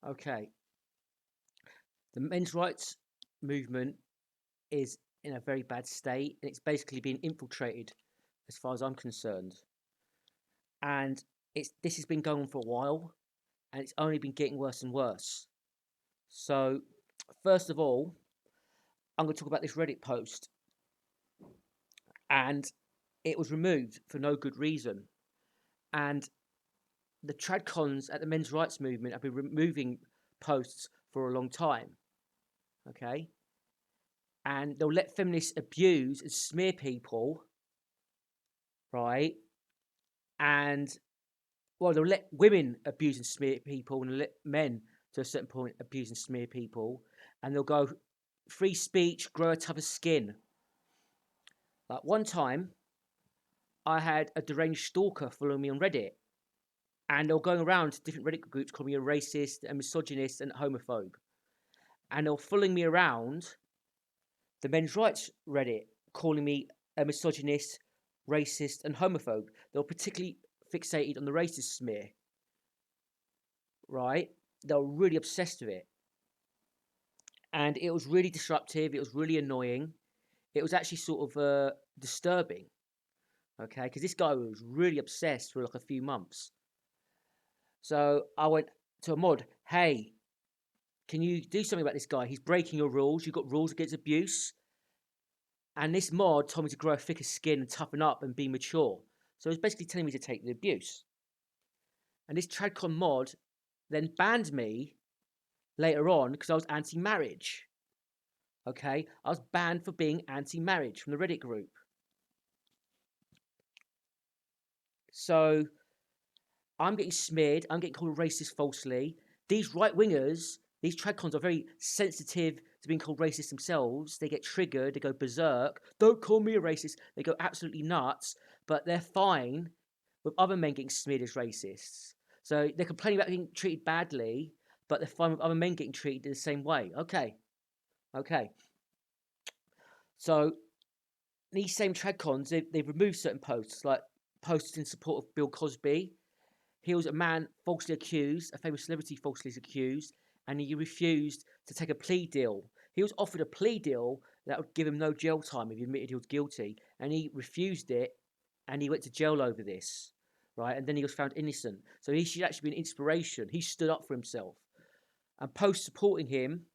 Okay, the men's rights movement is in a very bad state, and it's basically been infiltrated, as far as I'm concerned. And this has been going on for a while, and it's only been getting worse and worse. So, first of all, I'm going to talk about this Reddit post, and it was removed for no good reason. And the tradcons at the men's rights movement have been removing posts for a long time. Okay, and they'll let feminists abuse and smear people, right? And well, they'll let women abuse and smear people, and they'll let men to a certain point abuse and smear people, and they'll go free speech, grow a tougher skin. Like one time, I had a deranged stalker following me on Reddit, and they were going around to different Reddit groups calling me a racist, a misogynist, and a homophobe. And they were following me around the men's rights Reddit, calling me a misogynist, racist, and homophobe. They were particularly fixated on the racist smear, right? They were really obsessed with it. And it was really disruptive. It was really annoying. It was actually sort of disturbing, okay? Because this guy was really obsessed for like a few months. So I went to a mod, hey, can you do something about this guy? He's breaking your rules. You've got rules against abuse. And this mod told me to grow a thicker skin and toughen up and be mature. So it was basically telling me to take the abuse. And this Tradcon mod then banned me later on because I was anti-marriage. Okay, I was banned for being anti-marriage from the Reddit group. So I'm getting smeared. I'm getting called a racist falsely. These right-wingers, these Tradcons are very sensitive to being called racist themselves. They get triggered. They go berserk. Don't call me a racist. They go absolutely nuts. But they're fine with other men getting smeared as racists. So they're complaining about being treated badly, but they're fine with other men getting treated in the same way. Okay. So these same Tradcons, they've removed certain posts, like posts in support of Bill Cosby. He was a man falsely accused, a famous celebrity falsely accused, and he refused to take a plea deal. He was offered a plea deal that would give him no jail time if he admitted he was guilty, and he refused it, and he went to jail over this, right? And then he was found innocent. So he should actually be an inspiration. He stood up for himself. And posts supporting him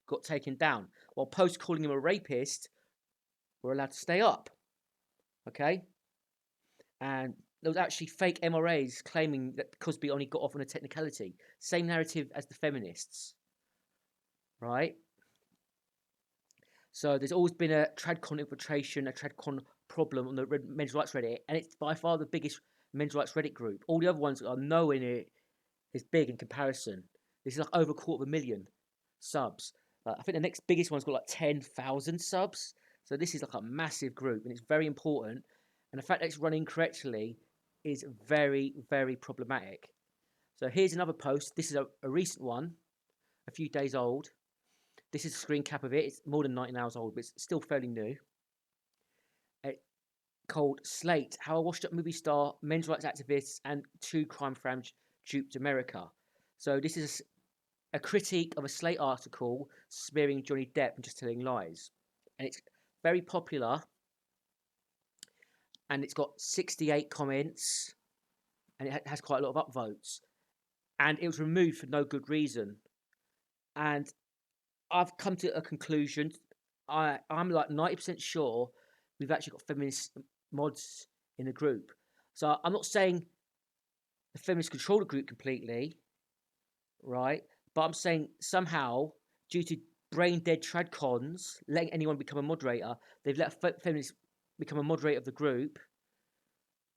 got taken down, while posts calling him a rapist were allowed to stay up, okay? And there was actually fake MRAs claiming that Cosby only got off on a technicality. Same narrative as the feminists, right? So there's always been a tradcon infiltration, a tradcon problem on the men's rights Reddit, and it's by far the biggest men's rights Reddit group. All the other ones are nowhere near as big in comparison. This is like over 250,000 subs. I think the next biggest one's got like 10,000 subs. So this is like a massive group, and it's very important. And the fact that it's running correctly is very, very problematic. So here's another post. This is a recent one, a few days old. This is a screen cap of it. It's more than 19 hours old, but it's still fairly new. Called Slate, How a Washed Up Movie Star, Men's Rights Activists, and Two Crime Fams Duped America. So this is a critique of a Slate article smearing Johnny Depp and just telling lies. And it's very popular. And it's got 68 comments. And it has quite a lot of upvotes. And it was removed for no good reason. And I've come to a conclusion. I'm like 90% sure we've actually got feminist mods in the group. So I'm not saying the feminists control the group completely, right? But I'm saying somehow, due to brain dead tradcons letting anyone become a moderator, they've let feminists become a moderator of the group,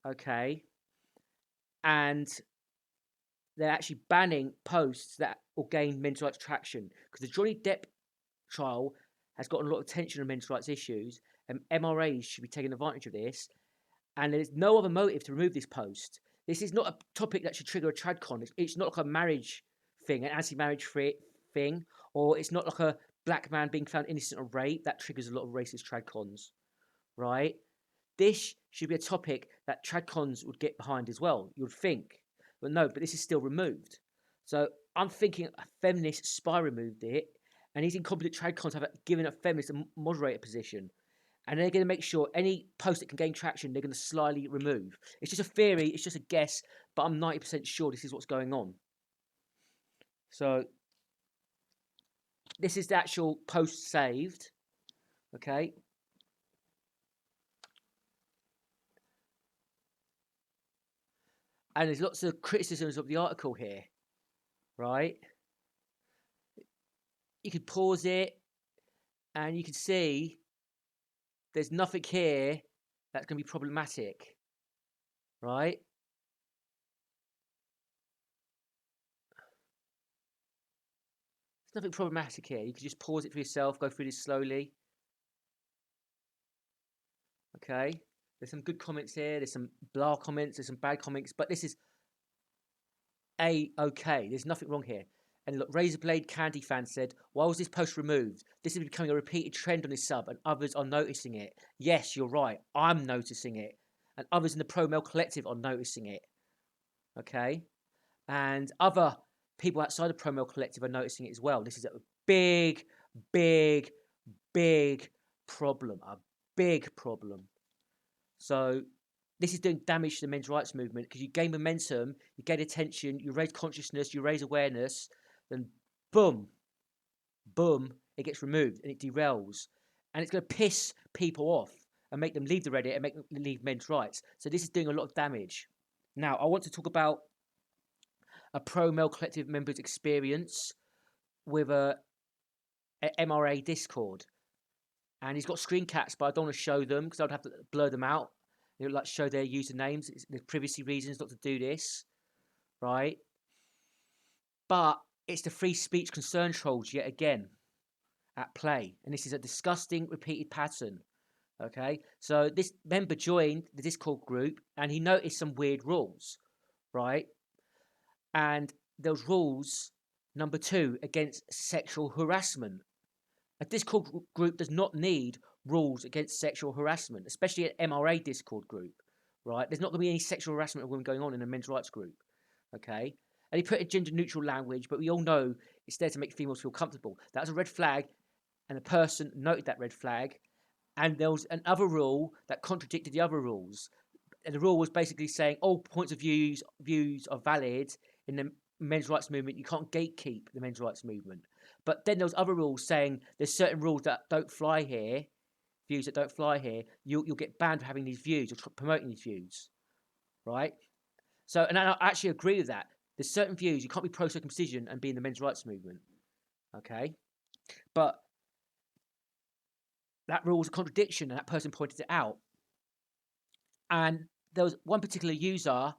okay? And they're actually banning posts that will gain men's rights traction, because the Johnny Depp trial has gotten a lot of attention on men's rights issues, and MRAs should be taking advantage of this. And there's no other motive to remove this post. This is not a topic that should trigger a tradcon. It's not like a marriage thing, an anti-marriage thing, or it's not like a black man being found innocent of rape that triggers a lot of racist tradcons, right? This should be a topic that tradcons would get behind as well, you would think. But no, but this is still removed. So I'm thinking a feminist spy removed it, and these incompetent trade cons have given a feminist a moderator position. And they're going to make sure any post that can gain traction, they're going to slyly remove. It's just a theory, it's just a guess, but I'm 90% sure this is what's going on. So this is the actual post saved, okay? And there's lots of criticisms of the article here, right? You could pause it, and you can see there's nothing here that's going to be problematic, right? There's nothing problematic here. You can just pause it for yourself, go through this slowly. Okay, there's some good comments here, there's some blah comments, there's some bad comments, but this is okay. There's nothing wrong here. And look, Razorblade Candy fan said, why was this post removed? This is becoming a repeated trend on this sub, and others are noticing it. Yes, you're right. I'm noticing it. And others in the Pro Male Collective are noticing it. Okay? And other people outside the Pro Male Collective are noticing it as well. This is a big, big, big problem. A big problem. So this is doing damage to the men's rights movement because you gain momentum, you gain attention, you raise consciousness, you raise awareness, then boom, boom, it gets removed and it derails. And it's going to piss people off and make them leave the Reddit and make them leave men's rights. So this is doing a lot of damage. Now, I want to talk about a Pro Male Collective member's experience with a MRA Discord. And he's got screen caps, but I don't want to show them because I'd have to blur them out. It would like show their usernames. There's privacy reasons not to do this, right? But it's the free speech concern trolls yet again at play, and this is a disgusting repeated pattern. Okay, so this member joined the Discord group, and he noticed some weird rules, right? And those rules, number 2, against sexual harassment. A Discord group does not need rules against sexual harassment, especially an MRA Discord group, right? There's not going to be any sexual harassment of women going on in a men's rights group, okay? And he put a gender-neutral language, but we all know it's there to make females feel comfortable. That was a red flag, and a person noted that red flag, and there was another rule that contradicted the other rules. And the rule was basically saying all points of views are valid in the men's rights movement. You can't gatekeep the men's rights movement. But then there was other rules saying there's certain rules that don't fly here, views that don't fly here. You'll get banned for having these views or promoting these views, right? So, and I actually agree with that. There's certain views you can't be pro-circumcision and be in the men's rights movement, okay? But that rule was a contradiction, and that person pointed it out. And there was one particular user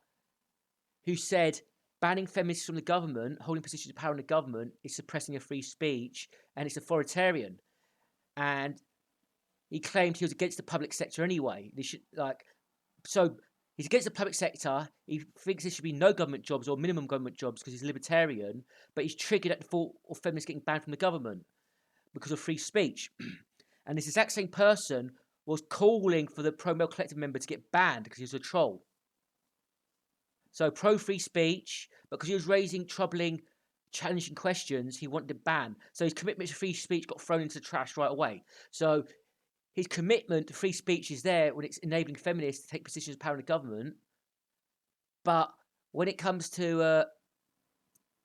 who said banning feminists from the government, holding positions of power in the government, is suppressing a free speech and it's authoritarian. And he claimed he was against the public sector anyway. They should so he's against the public sector. He thinks there should be no government jobs or minimum government jobs because he's libertarian. But he's triggered at the thought of feminists getting banned from the government because of free speech. And this exact same person was calling for the Pro Male Collective member to get banned because he was a troll. So pro-free speech, but because he was raising troubling, challenging questions, he wanted to ban. So his commitment to free speech got thrown into the trash right away. So his commitment to free speech is there when it's enabling feminists to take positions of power in the government. But when it comes to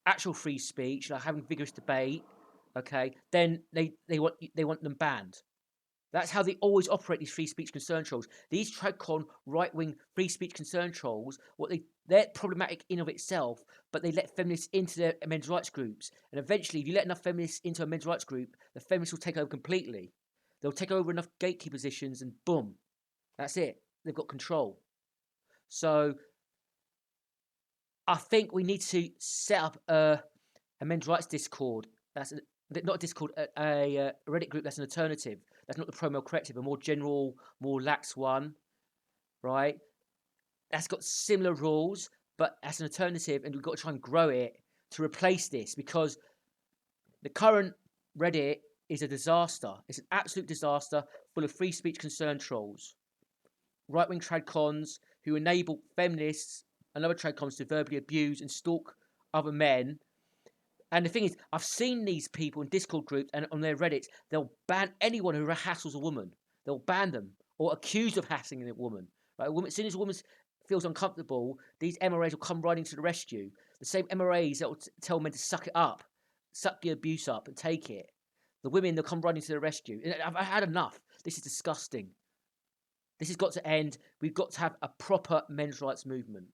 actual free speech, like having vigorous debate, okay, then they want them banned. That's how they always operate, these free speech concern trolls. These TradCon right-wing free speech concern trolls, they're problematic in of itself, but they let feminists into their men's rights groups. And eventually, if you let enough feminists into a men's rights group, the feminists will take over completely. They'll take over enough gatekeeper positions and boom, that's it. They've got control. So I think we need to set up a men's rights Discord. That's not a Discord, a Reddit group that's an alternative. That's not the Pro Male Collective, a more general, more lax one, right? That's got similar rules, but that's an alternative, and we've got to try and grow it to replace this because the current Reddit is a disaster. It's an absolute disaster full of free speech concern trolls, right-wing tradcons who enable feminists and other tradcons to verbally abuse and stalk other men And the thing is, I've seen these people in Discord groups and on their Reddits, they'll ban anyone who hassles a woman. They'll ban them or accuse of hassling a woman. Right? As soon as a woman feels uncomfortable, these MRAs will come running to the rescue. The same MRAs that will tell men to suck it up, suck the abuse up and take it. The women, they'll come running to the rescue. I've had enough. This is disgusting. This has got to end. We've got to have a proper men's rights movement.